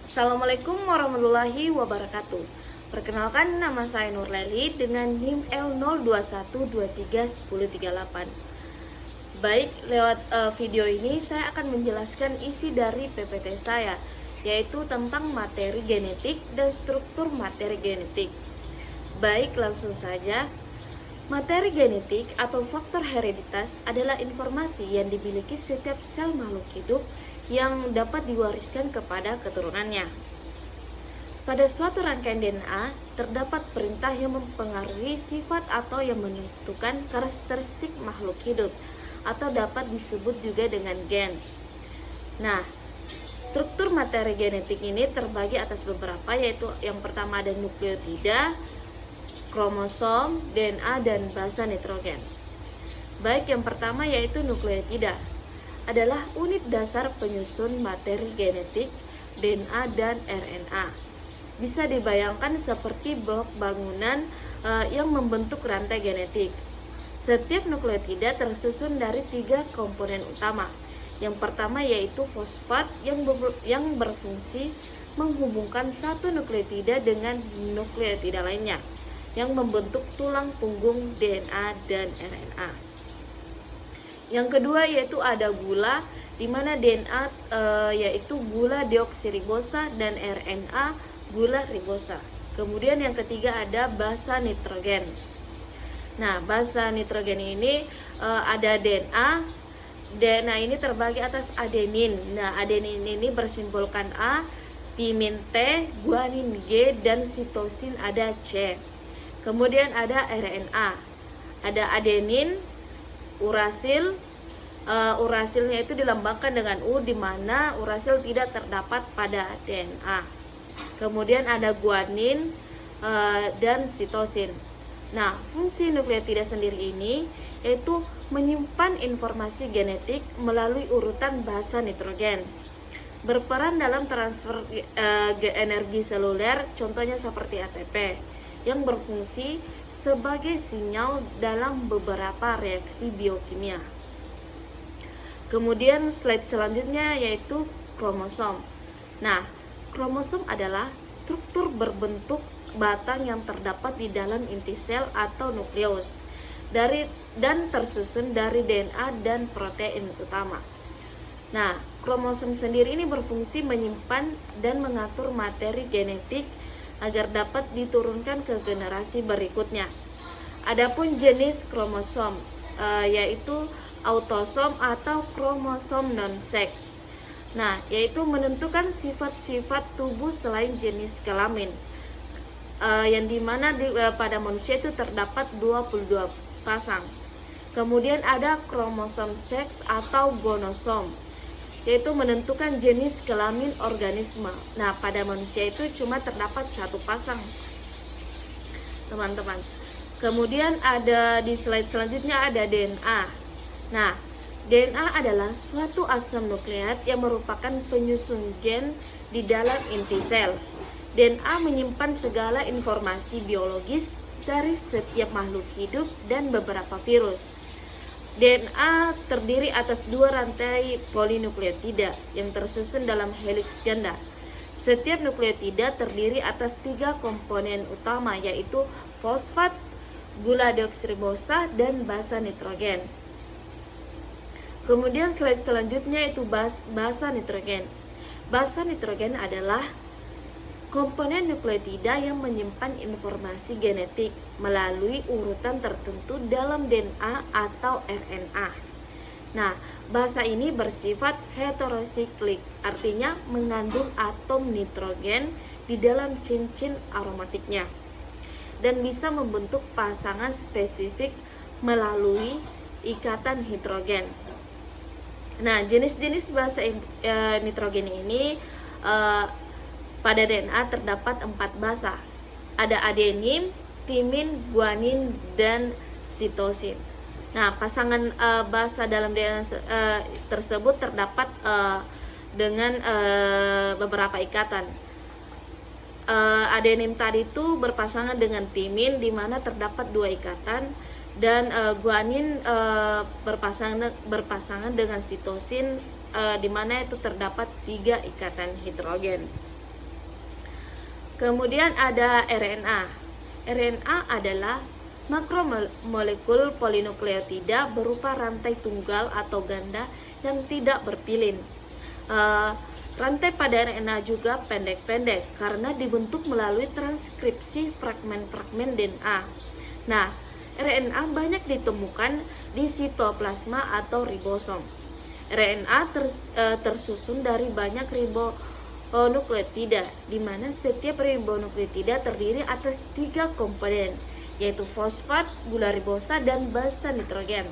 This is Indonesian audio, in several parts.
Assalamualaikum warahmatullahi wabarakatuh. Perkenalkan, nama saya Nurleli dengan NIM L02123138. Baik, lewat video ini saya akan menjelaskan isi dari PPT saya, yaitu tentang materi genetik dan struktur materi genetik. Baik, langsung saja. Materi genetik atau faktor hereditas adalah informasi yang dimiliki setiap sel makhluk hidup yang dapat diwariskan kepada keturunannya. Pada suatu rangkaian DNA, terdapat perintah yang mempengaruhi sifat atau yang menentukan karakteristik makhluk hidup, atau dapat disebut juga dengan gen. Nah, struktur materi genetik ini terbagi atas beberapa, yaitu yang pertama ada nukleotida, kromosom, DNA, dan basa nitrogen. Baik, yang pertama yaitu nukleotida adalah unit dasar penyusun materi genetik DNA dan RNA. Bisa dibayangkan seperti blok bangunan yang membentuk rantai genetik. Setiap nukleotida tersusun dari 3 komponen utama. Yang pertama yaitu fosfat yang berfungsi menghubungkan satu nukleotida dengan nukleotida lainnya, yang membentuk tulang punggung DNA dan RNA. Yang kedua yaitu ada gula, di mana DNA yaitu gula deoksiribosa dan RNA gula ribosa. Kemudian yang ketiga ada basa nitrogen. Nah, basa nitrogen ini ada DNA. DNA ini terbagi atas adenin. Nah, adenin ini bersimbolkan A, timin T, guanin G, dan sitosin ada C. Kemudian ada RNA, ada adenin, urasil. Urasilnya itu dilambangkan dengan U, di mana urasil tidak terdapat pada DNA. Kemudian ada guanin dan sitosin. Nah, fungsi nukleotida sendiri ini yaitu menyimpan informasi genetik melalui urutan basa nitrogen, berperan dalam transfer energi seluler, contohnya seperti ATP, yang berfungsi sebagai sinyal dalam beberapa reaksi biokimia. Kemudian slide selanjutnya yaitu kromosom. Nah, kromosom adalah struktur berbentuk batang yang terdapat di dalam inti sel atau nukleus dan tersusun dari DNA dan protein utama. Nah, kromosom sendiri ini berfungsi menyimpan dan mengatur materi genetik agar dapat diturunkan ke generasi berikutnya. Adapun jenis kromosom yaitu autosom atau kromosom non-seks. Nah, yaitu menentukan sifat-sifat tubuh selain jenis kelamin. Yang dimana pada manusia itu terdapat 22 pasang. Kemudian ada kromosom seks atau gonosom, yaitu menentukan jenis kelamin organisme. Nah, pada manusia itu cuma terdapat 1 pasang, teman-teman. Kemudian ada di slide selanjutnya ada DNA. Nah, DNA adalah suatu asam nukleat yang merupakan penyusun gen di dalam inti sel. DNA menyimpan segala informasi biologis dari setiap makhluk hidup dan beberapa virus. DNA terdiri atas 2 rantai polinukleotida yang tersusun dalam heliks ganda. Setiap nukleotida terdiri atas 3 komponen utama, yaitu fosfat, gula deoksiribosa, dan basa nitrogen. Kemudian slide selanjutnya itu basa nitrogen. Basa nitrogen adalah komponen nukleotida yang menyimpan informasi genetik melalui urutan tertentu dalam DNA atau RNA. Nah, basa ini bersifat heterosiklik, artinya mengandung atom nitrogen di dalam cincin aromatiknya dan bisa membentuk pasangan spesifik melalui ikatan hidrogen. Nah, jenis-jenis basa nitrogen ini pada DNA terdapat 4 basa. Ada adenin, timin, guanin, dan sitosin. Nah, pasangan basa dalam DNA tersebut terdapat dengan beberapa ikatan. Adenin tadi itu berpasangan dengan timin, di mana terdapat 2 ikatan, dan guanin berpasangan dengan sitosin, di mana itu terdapat 3 ikatan hidrogen. Kemudian ada RNA. RNA adalah makromolekul polinukleotida berupa rantai tunggal atau ganda yang tidak berpilin. Rantai pada RNA juga pendek-pendek karena dibentuk melalui transkripsi fragmen-fragmen DNA. Nah, RNA banyak ditemukan di sitoplasma atau ribosom. RNA tersusun dari banyak ribonukleotida, di mana setiap ribonukleotida terdiri atas 3 komponen, yaitu fosfat, gula ribosa, dan basa nitrogen.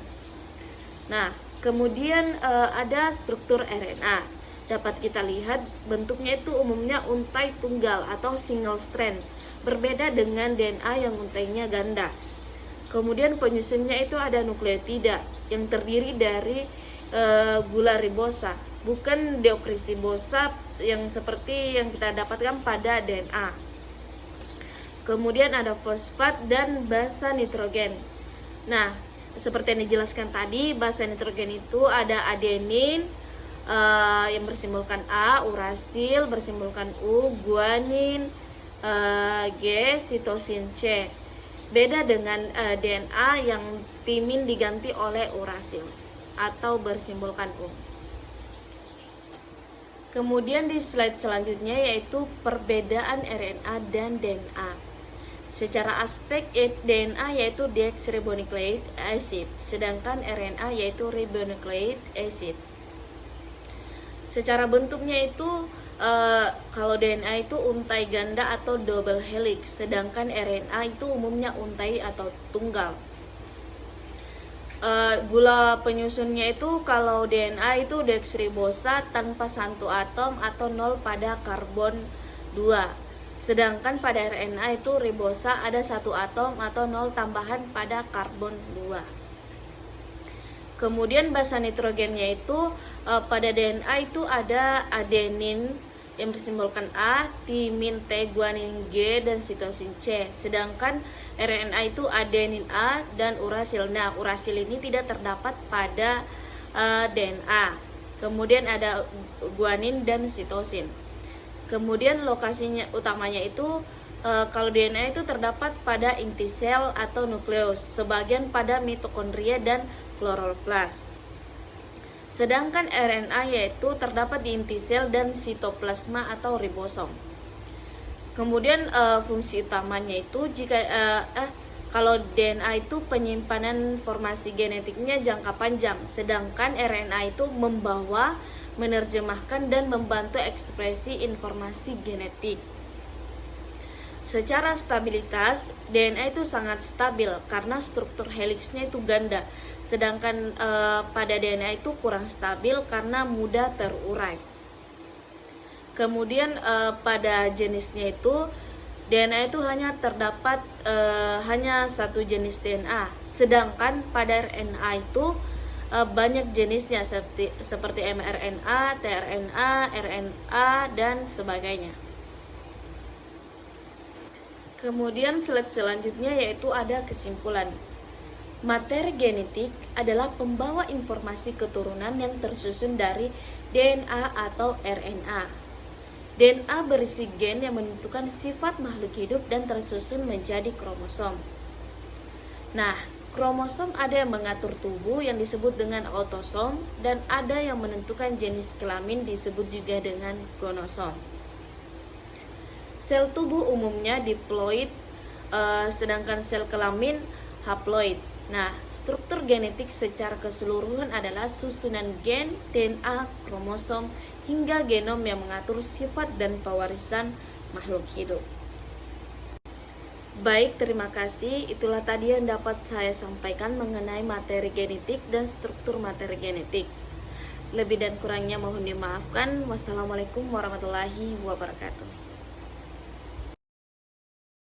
Nah, kemudian ada struktur RNA. Dapat kita lihat bentuknya itu umumnya untai tunggal atau single strand, berbeda dengan DNA yang untainya ganda. Kemudian penyusunnya itu ada nukleotida yang terdiri dari gula ribosa, bukan deoksiribosa yang seperti yang kita dapatkan pada DNA. Kemudian ada fosfat dan basa nitrogen. Nah, seperti yang dijelaskan tadi, basa nitrogen itu ada adenin yang bersimbolkan A, urasil bersimbolkan U, guanin, G, sitosin C. Beda dengan DNA yang timin diganti oleh urasil atau bersimbolkan U. Kemudian di slide selanjutnya yaitu perbedaan RNA dan DNA. Secara aspek DNA yaitu deoxyribonucleic acid, sedangkan RNA yaitu ribonucleic acid. Secara bentuknya itu kalau DNA itu untai ganda atau double helix, sedangkan RNA itu umumnya untai atau tunggal. Gula penyusunnya itu kalau DNA itu deoksiribosa tanpa satu atom atau 0 pada karbon 2. Sedangkan pada RNA itu ribosa ada 1 atom atau 0 tambahan pada karbon 2. Kemudian basa nitrogennya itu pada DNA itu ada adenin yang bersimbolkan A, timin T, guanin G, dan sitosin C. Sedangkan RNA itu adenin A dan urasil. Nah, urasil ini tidak terdapat pada DNA. Kemudian ada guanin dan sitosin. Kemudian lokasinya utamanya itu kalau DNA itu terdapat pada inti sel atau nukleus, sebagian pada mitokondria dan kloroplas. Sedangkan RNA yaitu terdapat di inti sel dan sitoplasma atau ribosom. Kemudian fungsi utamanya itu kalau DNA itu penyimpanan informasi genetiknya jangka panjang, sedangkan RNA itu membawa, menerjemahkan, dan membantu ekspresi informasi genetik. Secara stabilitas, DNA itu sangat stabil karena struktur heliksnya itu ganda, sedangkan pada DNA itu kurang stabil karena mudah terurai. Kemudian pada jenisnya itu DNA itu hanya terdapat hanya satu jenis DNA, sedangkan pada RNA itu banyak jenisnya seperti mRNA, tRNA, RNA, dan sebagainya. Kemudian slide selanjutnya yaitu ada kesimpulan. Materi genetik adalah pembawa informasi keturunan yang tersusun dari DNA atau RNA. DNA berisi gen yang menentukan sifat makhluk hidup dan tersusun menjadi kromosom. Nah, kromosom ada yang mengatur tubuh yang disebut dengan autosom, dan ada yang menentukan jenis kelamin disebut juga dengan gonosom. Sel tubuh umumnya diploid, sedangkan sel kelamin haploid. Nah, struktur genetik secara keseluruhan adalah susunan gen, DNA, kromosom, hingga genom yang mengatur sifat dan pewarisan makhluk hidup. Baik, terima kasih. Itulah tadi yang dapat saya sampaikan mengenai materi genetik dan struktur materi genetik. Lebih dan kurangnya mohon dimaafkan. Wassalamualaikum warahmatullahi wabarakatuh.